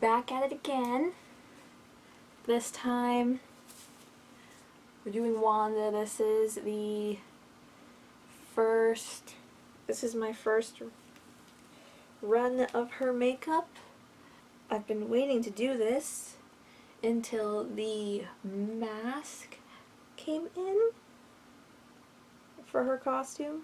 back at it again. This time we're doing Wanda. This is my first run of her makeup. I've been waiting to do this until the mask came in for her costume.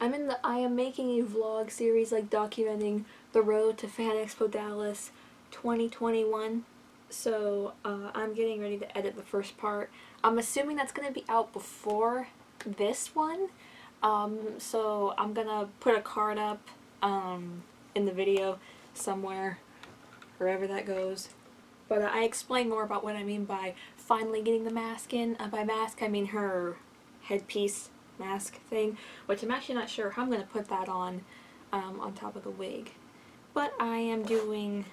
I am making a vlog series like documenting the road to Fan Expo Dallas 2021. So I'm getting ready to edit the first part. I'm assuming that's going to be out before this one. So I'm going to put a card up in the video somewhere, wherever that goes. But I explain more about what I mean by finally getting the mask in. By mask I mean her headpiece mask thing, which I'm actually not sure how I'm going to put that on top of the wig. But I am doing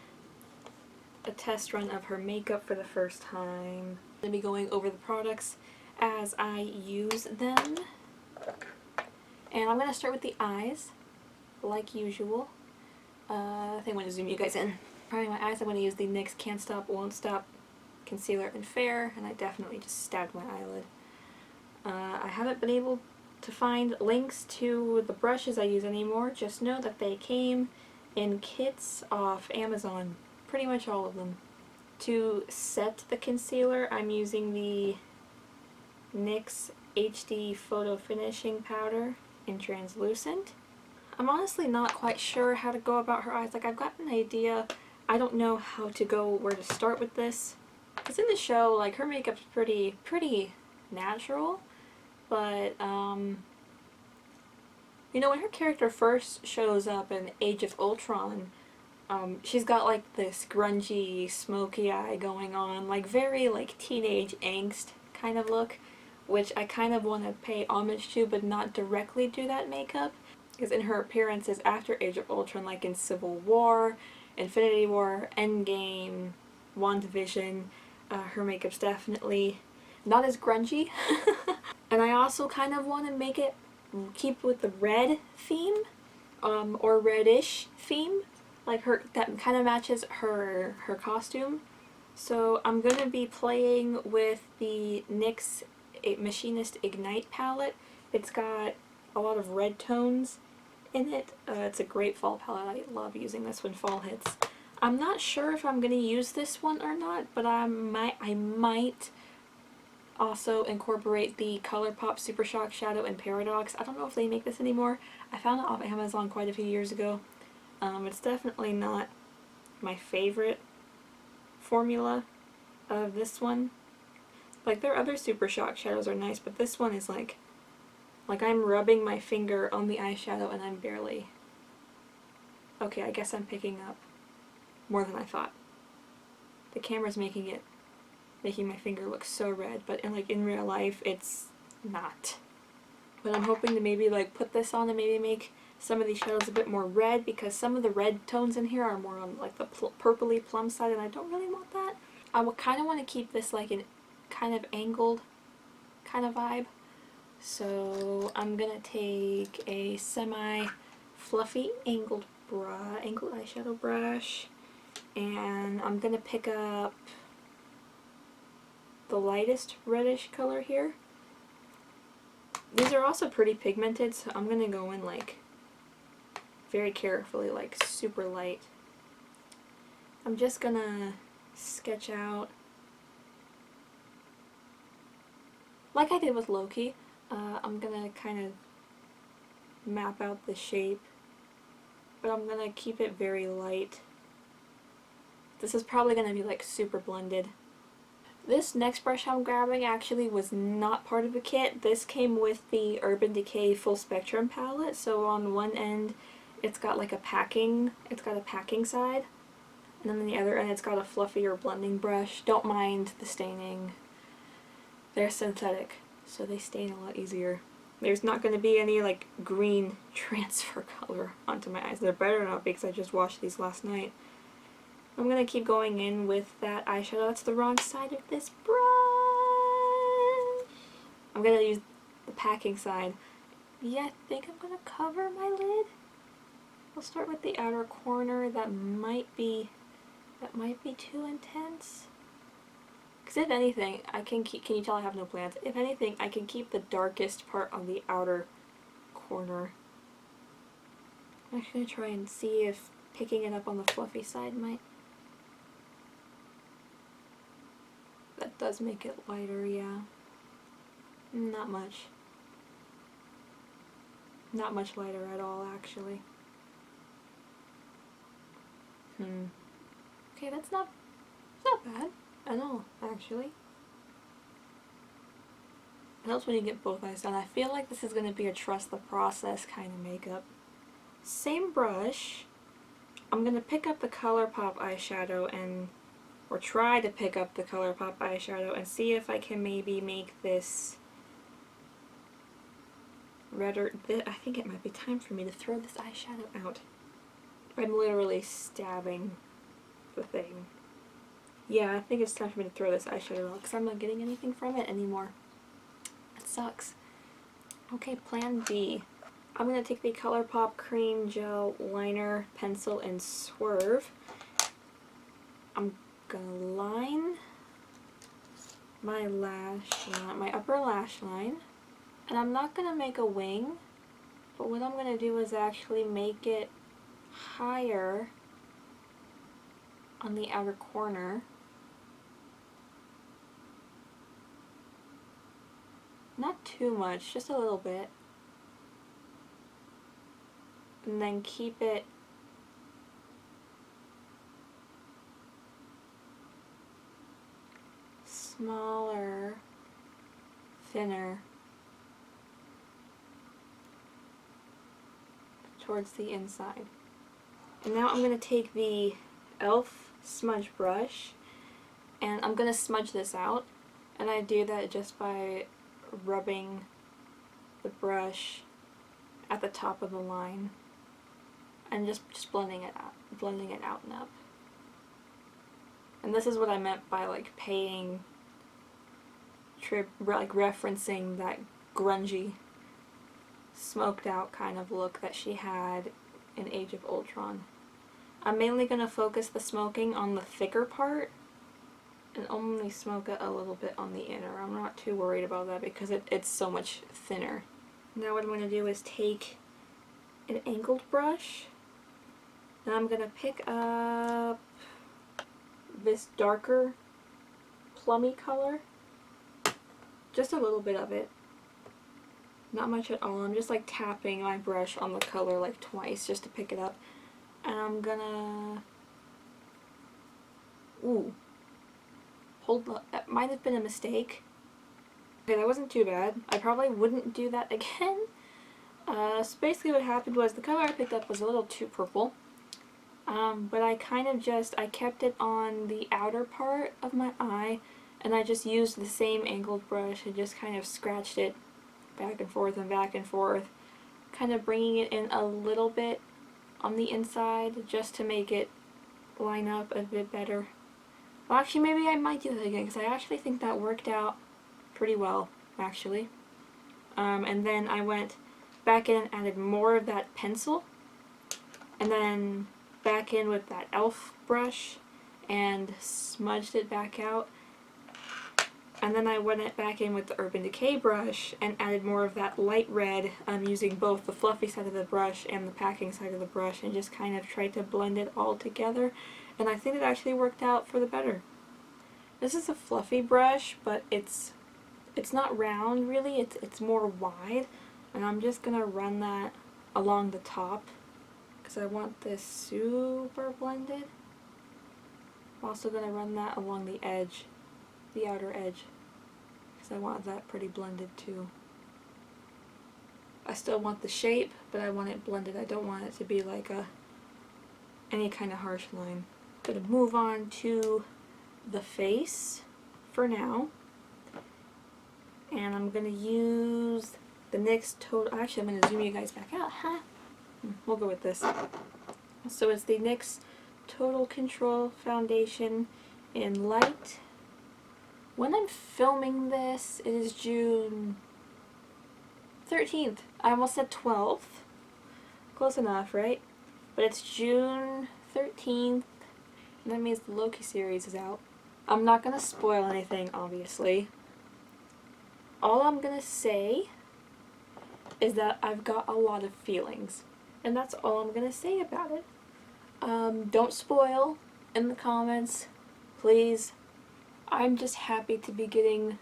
a test run of her makeup for the first time. I'm going to be going over the products as I use them. And I'm going to start with the eyes, like usual. I think I'm going to zoom you guys in. Probably my eyes, I'm going to use the NYX Can't Stop, Won't Stop Concealer in Fair, and I definitely just stabbed my eyelid. I haven't been able to find links to the brushes I use anymore. Just know that they came in kits off Amazon, pretty much all of them. To set the concealer, I'm using the NYX HD Photo Finishing Powder in Translucent. I'm honestly not quite sure how to go about her eyes. Like, I've got an idea. I don't know how to go where to start with this. Because in the show, like, her makeup's pretty natural. But, you know, when her character first shows up in Age of Ultron, she's got, like, this grungy, smoky eye going on, like, very, like, teenage angst kind of look, which I kind of want to pay homage to, but not directly do that makeup. Because in her appearances after Age of Ultron, like in Civil War, Infinity War, Endgame, WandaVision, her makeup's definitely not as grungy. And I also kind of want to make it keep with the red theme, or reddish theme, like that kind of matches her costume. So I'm going to be playing with the NYX Machinist Ignite palette. It's got a lot of red tones in it. It's a great fall palette. I love using this when fall hits. I'm not sure if I'm going to use this one or not, but I might also incorporate the Colourpop Super Shock Shadow in Paradox. I don't know if they make this anymore. I found it off Amazon quite a few years ago. It's definitely not my favorite formula of this one. Like, their other Super Shock Shadows are nice, but this one is like I'm rubbing my finger on the eyeshadow and I'm barely... Okay, I guess I'm picking up more than I thought. The camera's making my finger look so red, but in real life it's not. But I'm hoping to maybe like put this on and maybe make some of these shadows a bit more red, because some of the red tones in here are more on like the purpley plum side, and I don't really want that. I would kind of want to keep this like an kind of angled kind of vibe. So I'm gonna take a semi-fluffy angled eyeshadow brush, and I'm gonna pick up the lightest reddish color here. These are also pretty pigmented, so I'm gonna go in like very carefully, like super light. I'm just gonna sketch out, like I did with Loki. I'm gonna kind of map out the shape, but I'm gonna keep it very light. This is probably gonna be like super blended. This next brush I'm grabbing actually was not part of the kit. This came with the Urban Decay Full Spectrum palette, so on one end it's got like a packing side, and then on the other end it's got a fluffier blending brush. Don't mind the staining. They're synthetic, so they stain a lot easier. There's not going to be any like green transfer color onto my eyes. They're better not because I just washed these last night. I'm going to keep going in with that eyeshadow. That's the wrong side of this brush. I'm going to use the packing side. Yeah, I think I'm going to cover my lid. We'll start with the outer corner. That might be too intense. Because if anything, I can keep, can you tell I have no plans? If anything, I can keep the darkest part on the outer corner. I'm actually going to try and see if picking it up on the fluffy side might... That does make it lighter, yeah. Not much. Not much lighter at all, actually. Okay, that's not bad at all, actually. It helps when you get both eyes done. I feel like this is going to be a trust the process kind of makeup. Same brush. I'm going to pick up the Colourpop eyeshadow and, or try to pick up the Colourpop eyeshadow and see if I can maybe make this redder. I think it might be time for me to throw this eyeshadow out. I'm literally stabbing the thing. Yeah, I think it's time for me to throw this eyeshadow out because I'm not getting anything from it anymore. It sucks. Okay, plan B. I'm going to take the Colourpop Cream Gel Liner Pencil in Swerve. I'm going to line my my upper lash line. And I'm not going to make a wing, but what I'm going to do is actually make it higher on the outer corner. Not too much, just a little bit. And then keep it smaller, thinner towards the inside. And now I'm going to take the e.l.f. smudge brush and I'm going to smudge this out, and I do that just by rubbing the brush at the top of the line and just blending it out and up. And this is what I meant by like referencing that grungy, smoked out kind of look that she had in Age of Ultron. I'm mainly going to focus the smoking on the thicker part and only smoke it a little bit on the inner. I'm not too worried about that because it's so much thinner. Now what I'm going to do is take an angled brush and I'm going to pick up this darker plummy color, just a little bit of it. Not much at all. I'm just like tapping my brush on the color like twice just to pick it up. And I'm gonna... Ooh. Hold up. That might have been a mistake. Okay, that wasn't too bad. I probably wouldn't do that again. So basically what happened was the color I picked up was a little too purple. But I kind of just, I kept it on the outer part of my eye and I just used the same angled brush and just kind of scratched it back and forth, kind of bringing it in a little bit on the inside just to make it line up a bit better. Well, actually maybe I might do that again because I actually think that worked out pretty well, actually. And then I went back in and added more of that pencil and then back in with that e.l.f. brush and smudged it back out. And then I went back in with the Urban Decay brush and added more of that light red, using both the fluffy side of the brush and the packing side of the brush, and just kind of tried to blend it all together. And I think it actually worked out for the better. This is a fluffy brush, but it's not round really, it's more wide. And I'm just going to run that along the top because I want this super blended. I'm also going to run that along the edge, the outer edge, because I want that pretty blended too. I still want the shape, but I want it blended. I don't want it to be like any kind of harsh line. I'm going to move on to the face for now. And I'm going to use the NYX Total... Actually, I'm going to zoom you guys back out. We'll go with this. So it's the NYX Total Control Foundation in Light. When I'm filming this, it is June 13th. I almost said 12th. Close enough, right? but it's June 13th, and that means the Loki series is out. I'm not going to spoil anything, obviously. All I'm going to say is that I've got a lot of feelings, and that's all I'm going to say about it. Don't spoil in the comments, please. I'm just happy to be getting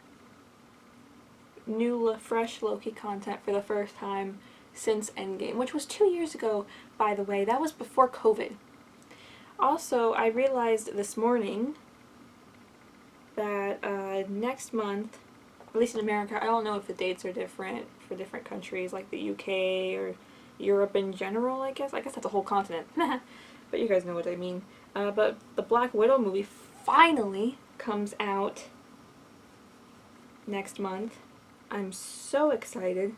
new, fresh Loki content for the first time since Endgame, which was 2 years ago, by the way. That was before COVID. Also, I realized this morning that next month, at least in America, I don't know if the dates are different for different countries, like the UK or Europe in general, I guess. I guess that's a whole continent. But you guys know what I mean. But the Black Widow movie finally comes out next month. I'm so excited.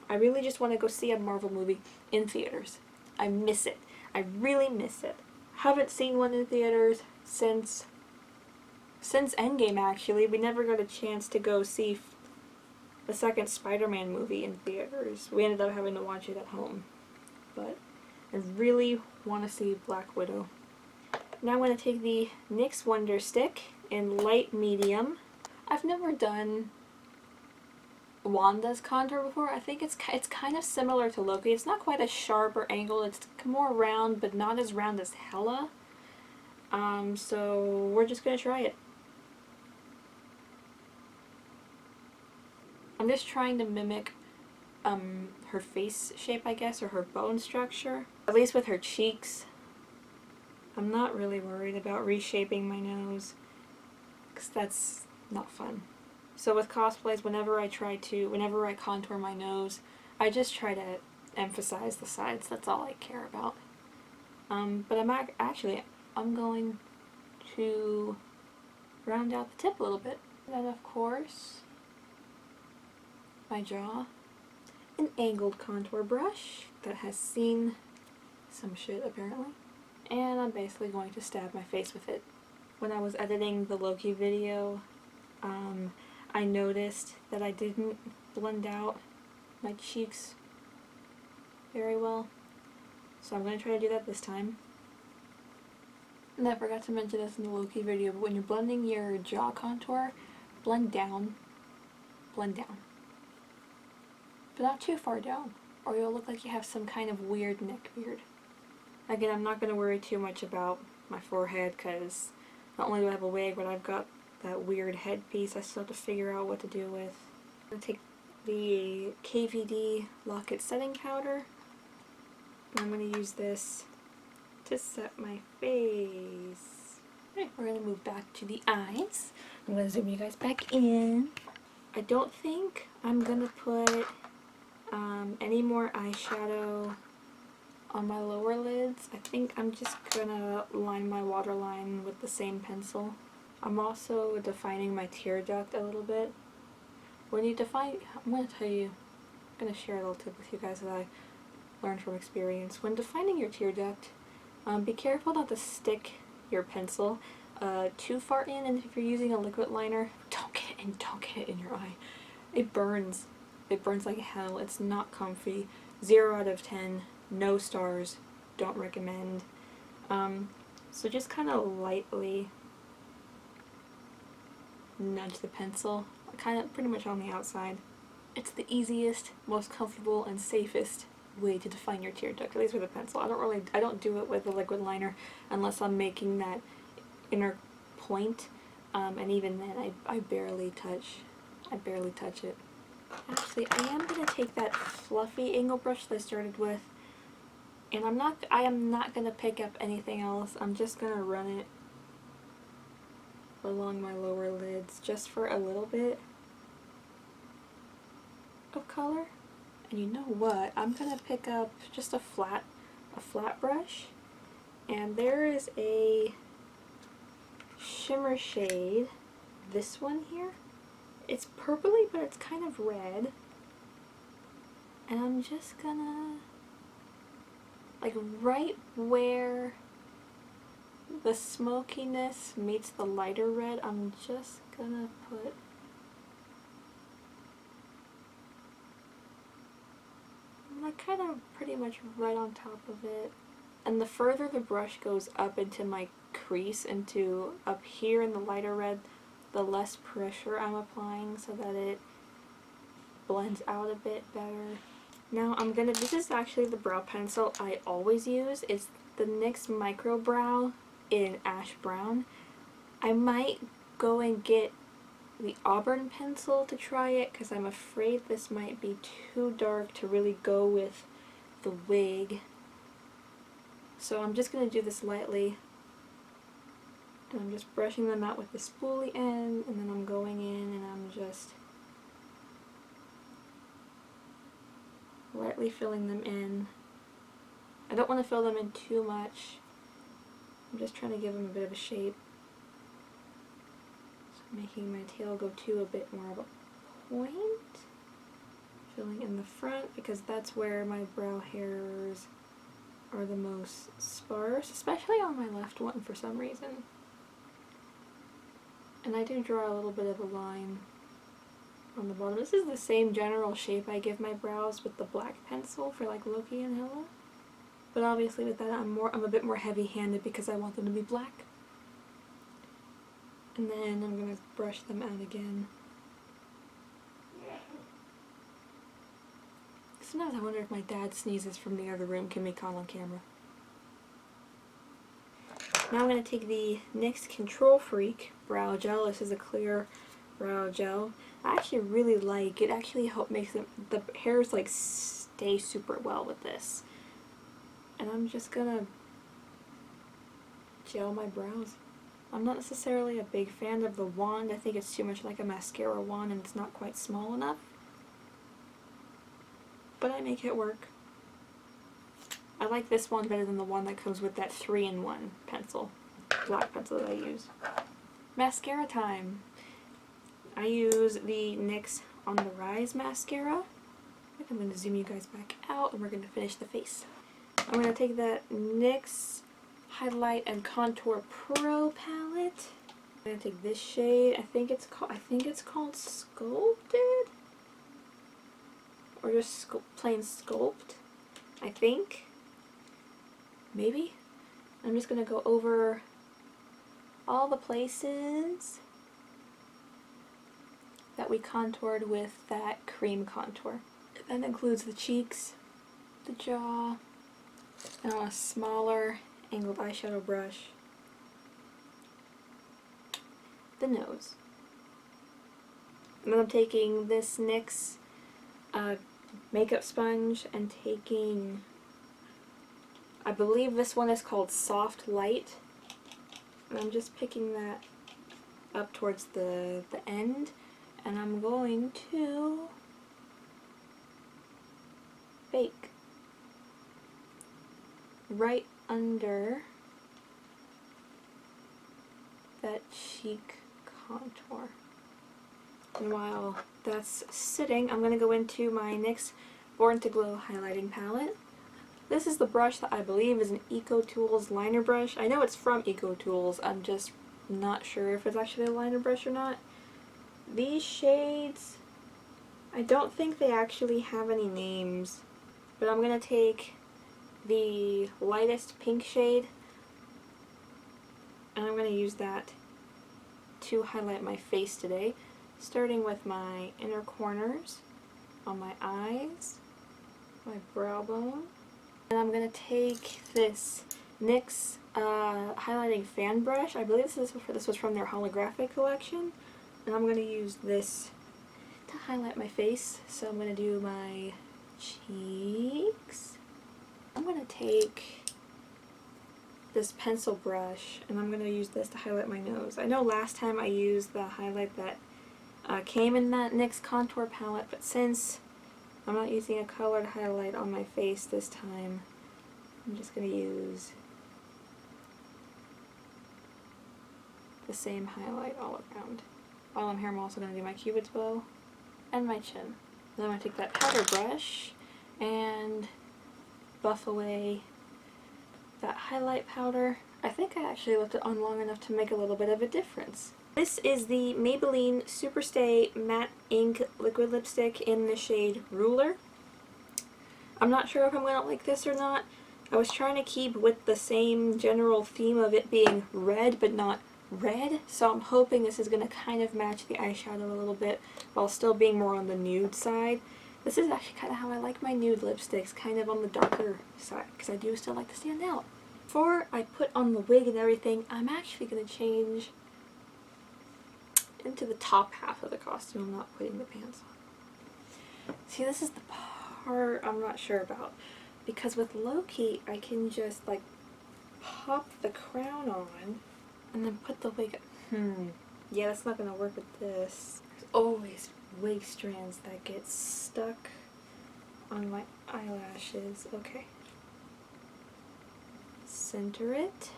I really just want to go see a Marvel movie in theaters. I miss it. I really miss it. Haven't seen one in theaters since Endgame, actually. We never got a chance to go see the second Spider-Man movie in theaters. We ended up having to watch it at home. But I really want to see Black Widow. Now I'm going to take the NYX Wonderstick in light medium. I've never done Wanda's contour before. I think it's kind of similar to Loki. It's not quite as sharp or angled. It's more round, but not as round as Hela. So we're just going to try it. I'm just trying to mimic her face shape, I guess, or her bone structure. At least with her cheeks. I'm not really worried about reshaping my nose, because that's not fun. So with cosplays, whenever I contour my nose, I just try to emphasize the sides. That's all I care about. But I'm going to round out the tip a little bit. And of course, my jaw. An angled contour brush that has seen some shit, apparently. And I'm basically going to stab my face with it. When I was editing the Loki video, I noticed that I didn't blend out my cheeks very well. So I'm going to try to do that this time. And I forgot to mention this in the Loki video, but when you're blending your jaw contour, blend down. Blend down. But not too far down, or you'll look like you have some kind of weird neck beard. Again, I'm not going to worry too much about my forehead, because not only do I have a wig, but I've got that weird headpiece I still have to figure out what to do with. I'm going to take the KVD Lock-It Setting Powder, and I'm going to use this to set my face. Alright, we're going to move back to the eyes. I'm going to zoom you guys back in. I don't think I'm going to put any more eyeshadow on my lower lids. I think I'm just gonna line my waterline with the same pencil. I'm also defining my tear duct a little bit. When you define, I'm gonna share a little tip with you guys that I learned from experience. When defining your tear duct, be careful not to stick your pencil too far in, and if you're using a liquid liner, don't get it in your eye. It burns. It burns like hell. It's not comfy. 0 out of 10. No stars. Don't recommend. So just kind of lightly nudge the pencil, kind of pretty much on the outside. It's the easiest, most comfortable, and safest way to define your tear duct, at least with a pencil. I don't do it with a liquid liner unless I'm making that inner point, and even then I barely touch it. Actually, I am going to take that fluffy angle brush that I started with, and I am not going to pick up anything else. I'm just going to run it along my lower lids just for a little bit of color. And you know what? I'm going to pick up just a flat brush, and there is a shimmer shade, this one here. It's purpley, but it's kind of red. And I'm just gonna, like right where the smokiness meets the lighter red, I'm just gonna put like kind of pretty much right on top of it. And the further the brush goes up into my crease, into up here in the lighter red, the less pressure I'm applying so that it blends out a bit better. Now this is actually the brow pencil I always use. It's the NYX Micro Brow in Ash Brown. I might go and get the auburn pencil to try it because I'm afraid this might be too dark to really go with the wig. So I'm just going to do this lightly. And I'm just brushing them out with the spoolie end, and then I'm going in and I'm just lightly filling them in. I don't want to fill them in too much. I'm just trying to give them a bit of a shape. So making my tail go to a bit more of a point. Filling in the front because that's where my brow hairs are the most sparse, especially on my left one for some reason. And I do draw a little bit of a line on the bottom. This is the same general shape I give my brows with the black pencil for like Loki and Hella. But obviously with that I'm a bit more heavy-handed because I want them to be black. And then I'm going to brush them out again. Sometimes I wonder if my dad sneezes from the other room can be caught on camera. Now I'm going to take the NYX Control Freak brow gel. This is a clear brow gel. I actually really like it. Actually makes the hairs like stay super well with this. And I'm just gonna gel my brows. I'm not necessarily a big fan of the wand. I think it's too much like a mascara wand and it's not quite small enough. But I make it work. I like this one better than the one that comes with that 3-in-1 pencil, black pencil that I use. Mascara time. I use the NYX On The Rise mascara. I'm going to zoom you guys back out and we're going to finish the face. I'm going to take that NYX Highlight and Contour Pro palette. I'm going to take this shade. I think it's called Sculpted, or just plain Sculpt. I think. Maybe. I'm just going to go over all the places that we contoured with that cream contour. That includes the cheeks, the jaw, and on a smaller angled eyeshadow brush, the nose. And then I'm taking this NYX makeup sponge and taking, I believe this one is called Soft Light, and I'm just picking that up towards the end, and I'm going to bake right under that cheek contour. And while that's sitting, I'm going to go into my NYX Born To Glow highlighting palette. This is the brush that I believe is an EcoTools liner brush. I know it's from EcoTools, I'm just not sure if it's actually a liner brush or not. These shades, I don't think they actually have any names, but I'm going to take the lightest pink shade and I'm going to use that to highlight my face today, starting with my inner corners on my eyes, my brow bone. And I'm going to take this NYX highlighting fan brush. I believe this was from their holographic collection, and I'm going to use this to highlight my face. So I'm going to do my cheeks. I'm going to take this pencil brush and I'm going to use this to highlight my nose. I know last time I used the highlight that came in that NYX contour palette, but since I'm not using a colored highlight on my face this time, I'm just going to use the same highlight all around. While I'm here, I'm also going to do my cupid's bow and my chin. Then I'm going to take that powder brush and buff away that highlight powder. I think I actually left it on long enough to make a little bit of a difference. This is the Maybelline Superstay Matte Ink Liquid Lipstick in the shade Ruler. I'm not sure if I'm going to like this or not. I was trying to keep with the same general theme of it being red but not red, so I'm hoping this is going to kind of match the eyeshadow a little bit while still being more on the nude side. This is actually kind of how I like my nude lipsticks, kind of on the darker side, because I do still like to stand out. Before I put on the wig and everything, I'm actually going to change into the top half of the costume. I'm not putting the pants on. See, this is the part I'm not sure about, because with Loki I can just like pop the crown on and then put the wig up. Yeah, that's not going to work with this. There's always wig strands that get stuck on my eyelashes. Okay. Center it.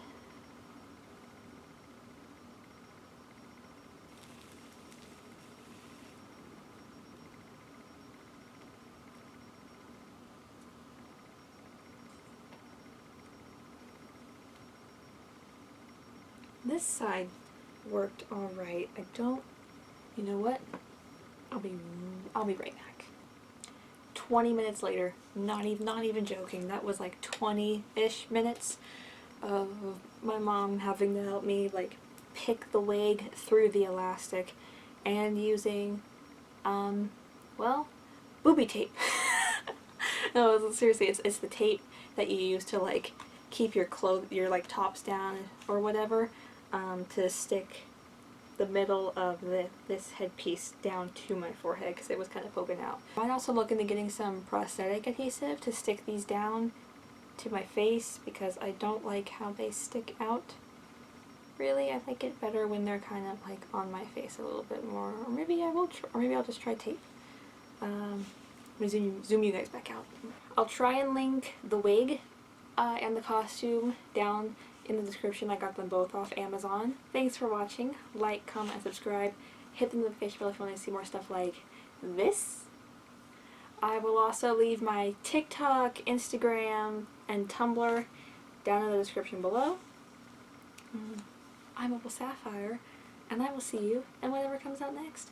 This side worked alright. I don't, you know what? I'll be right back. 20 minutes later, not even joking, that was like 20-ish minutes of my mom having to help me like pick the wig through the elastic and using, well, booby tape. No, seriously, it's the tape that you use to like keep your like tops down or whatever, to stick the middle of this headpiece down to my forehead because it was kind of poking out. I'm also looking at getting some prosthetic adhesive to stick these down to my face because I don't like how they stick out. Really, I like it better when they're kind of like on my face a little bit more. Or maybe I will, or maybe I'll just try tape. Let me zoom you guys back out. I'll try and link the wig and the costume down in the description. I got them both off Amazon. Thanks for watching. Like, comment, and subscribe. Hit the notification bell if you want to see more stuff like this. I will also leave my TikTok, Instagram, and Tumblr down in the description below. I'm Opal Sapphire, and I will see you in whatever comes out next.